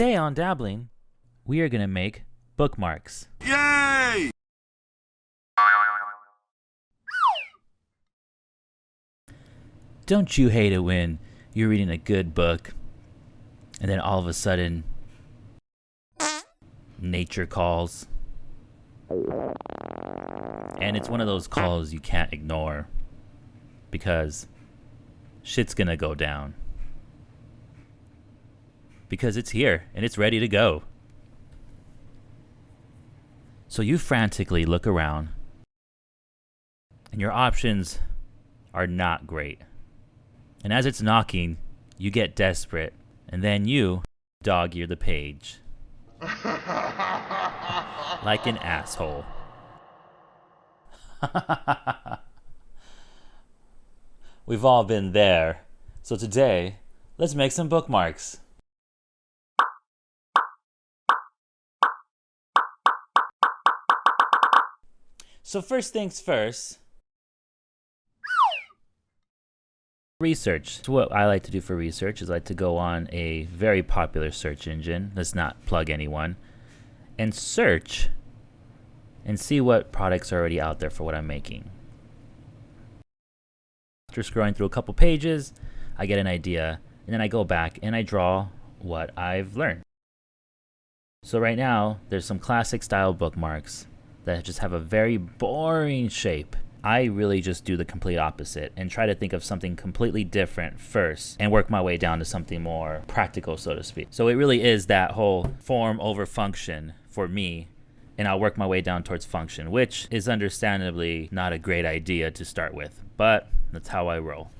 Today on Dabbling, we are going to make bookmarks. Yay! Don't you hate it when you're reading a good book and then all of a sudden nature calls? And it's one of those calls you can't ignore because shit's gonna go down. Because it's here and it's ready to go. So you frantically look around and your options are not great. And as it's knocking, you get desperate and then you dog-ear the page. Like an asshole. We've all been there. So today, let's make some bookmarks. So first things first, research. So what I like to do for research is I like to go on a very popular search engine. Let's not plug anyone. And search and see what products are already out there for what I'm making. After scrolling through a couple pages, I get an idea, and then I go back and I draw what I've learned. So right now, there's some classic style bookmarks that just have a very boring shape. I really just do the complete opposite and try to think of something completely different first and work my way down to something more practical, so to speak. So it really is that whole form over function for me, and I'll work my way down towards function, which is understandably not a great idea to start with, but that's how I roll.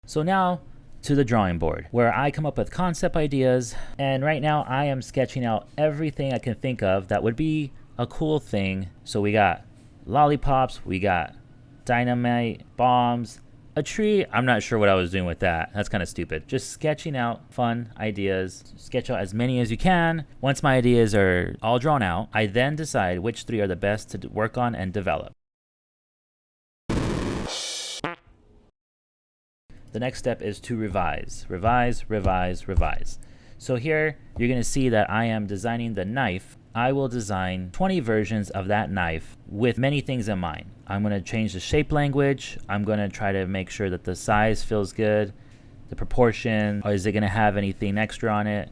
So now to the drawing board, where I come up with concept ideas, and right now I am sketching out everything I can think of that would be a cool thing. So we got lollipops, we got dynamite, bombs, a tree. I'm not sure what I was doing with that. That's kind of stupid. Just sketching out fun ideas. Sketch out as many as you can. Once my ideas are all drawn out, I then decide which three are the best to work on and develop. The next step is to revise. Revise, revise, revise. So here, you're gonna see that I am designing the knife. I will design 20 versions of that knife with many things in mind. I'm gonna change the shape language. I'm gonna try to make sure that the size feels good, the proportion, or is it gonna have anything extra on it?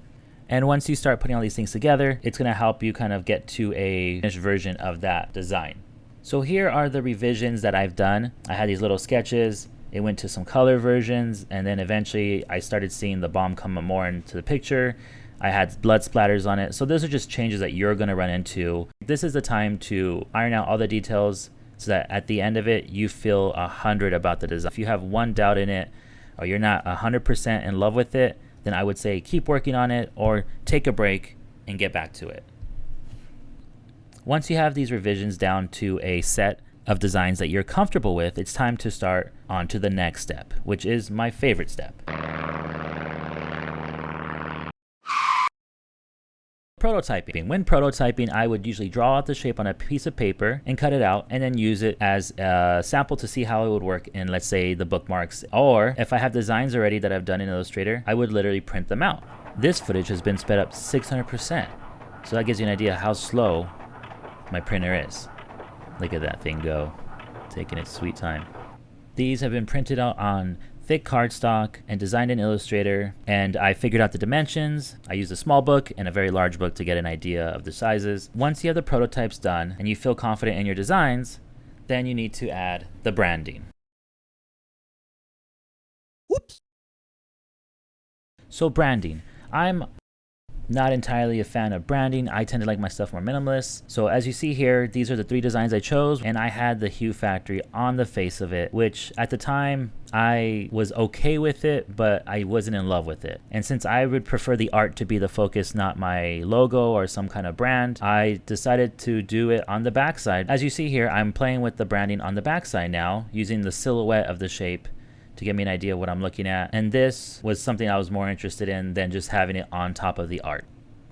And once you start putting all these things together, it's gonna help you kind of get to a finished version of that design. So here are the revisions that I've done. I had these little sketches. It went to some color versions, and then eventually I started seeing the bomb come more into the picture. I had blood splatters on it. So those are just changes that you're gonna run into. This is the time to iron out all the details so that at the end of it, you feel 100 about the design. If you have one doubt in it, or you're not 100% in love with it, then I would say keep working on it or take a break and get back to it. Once you have these revisions down to a set of designs that you're comfortable with, it's time to start on to the next step, which is my favorite step. Prototyping. When prototyping, I would usually draw out the shape on a piece of paper and cut it out and then use it as a sample to see how it would work in, let's say, the bookmarks. Or if I have designs already that I've done in Illustrator, I would literally print them out. This footage has been sped up 600%. So that gives you an idea how slow my printer is. Look at that thing go, taking its sweet time. These have been printed out on thick cardstock and designed in Illustrator, and I figured out the dimensions. I used a small book and a very large book to get an idea of the sizes. Once you have the prototypes done and you feel confident in your designs, then you need to add the branding. Whoops. So branding. I'm not entirely a fan of branding. I tend to like my stuff more minimalist. So as you see here, these are the three designs I chose, and I had the Hue Factory on the face of it, which at the time I was okay with it, but I wasn't in love with it. And since I would prefer the art to be the focus, not my logo or some kind of brand, I decided to do it on the backside. As you see here, I'm playing with the branding on the backside now, using the silhouette of the shape to give me an idea of what I'm looking at. And this was something I was more interested in than just having it on top of the art.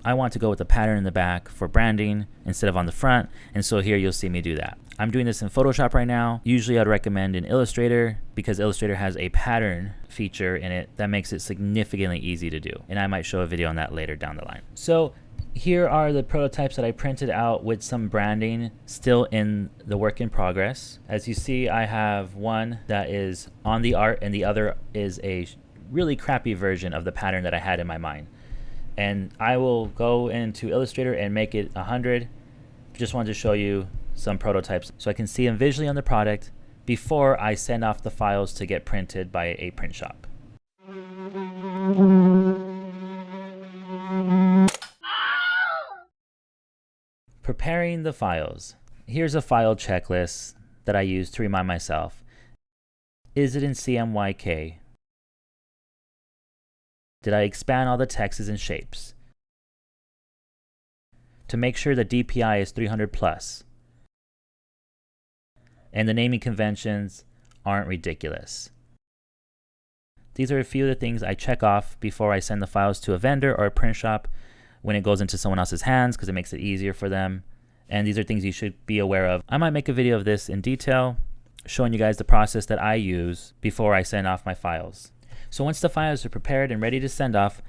I want to go with the pattern in the back for branding instead of on the front, and so here you'll see me do that. I'm doing this in Photoshop right now. Usually I'd recommend in Illustrator because Illustrator has a pattern feature in it that makes it significantly easy to do. And I might show a video on that later down the line. So here are the prototypes that I printed out with some branding still in the work in progress. As you see, I have one that is on the art and the other is a really crappy version of the pattern that I had in my mind. And I will go into Illustrator and make it 100. Just wanted to show you some prototypes so I can see them visually on the product before I send off the files to get printed by a print shop. Preparing the files. Here's a file checklist that I use to remind myself. Is it in CMYK? Did I expand all the texts and shapes? To make sure the DPI is 300 plus. And the naming conventions aren't ridiculous. These are a few of the things I check off before I send the files to a vendor or a print shop when it goes into someone else's hands because it makes it easier for them. And these are things you should be aware of. I might make a video of this in detail, showing you guys the process that I use before I send off my files. So once the files are prepared and ready to send off,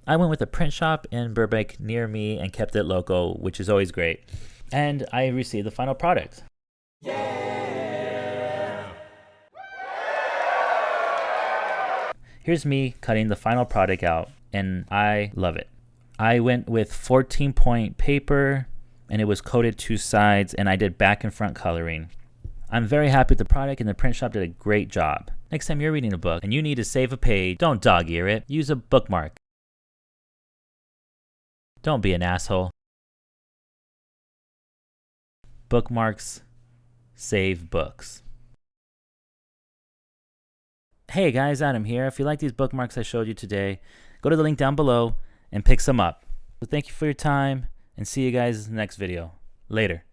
I went with a print shop in Burbank near me and kept it local, which is always great. And I received the final product. Yeah! Here's me cutting the final product out, and I love it. I went with 14-point paper, and it was coated 2 sides, and I did back and front coloring. I'm very happy with the product, and the print shop did a great job. Next time you're reading a book and you need to save a page, don't dog-ear it. Use a bookmark. Don't be an asshole. Bookmarks save books. Hey guys, Adam here. If you like these bookmarks I showed you today, go to the link down below and pick some up. So thank you for your time, and see you guys in the next video. Later.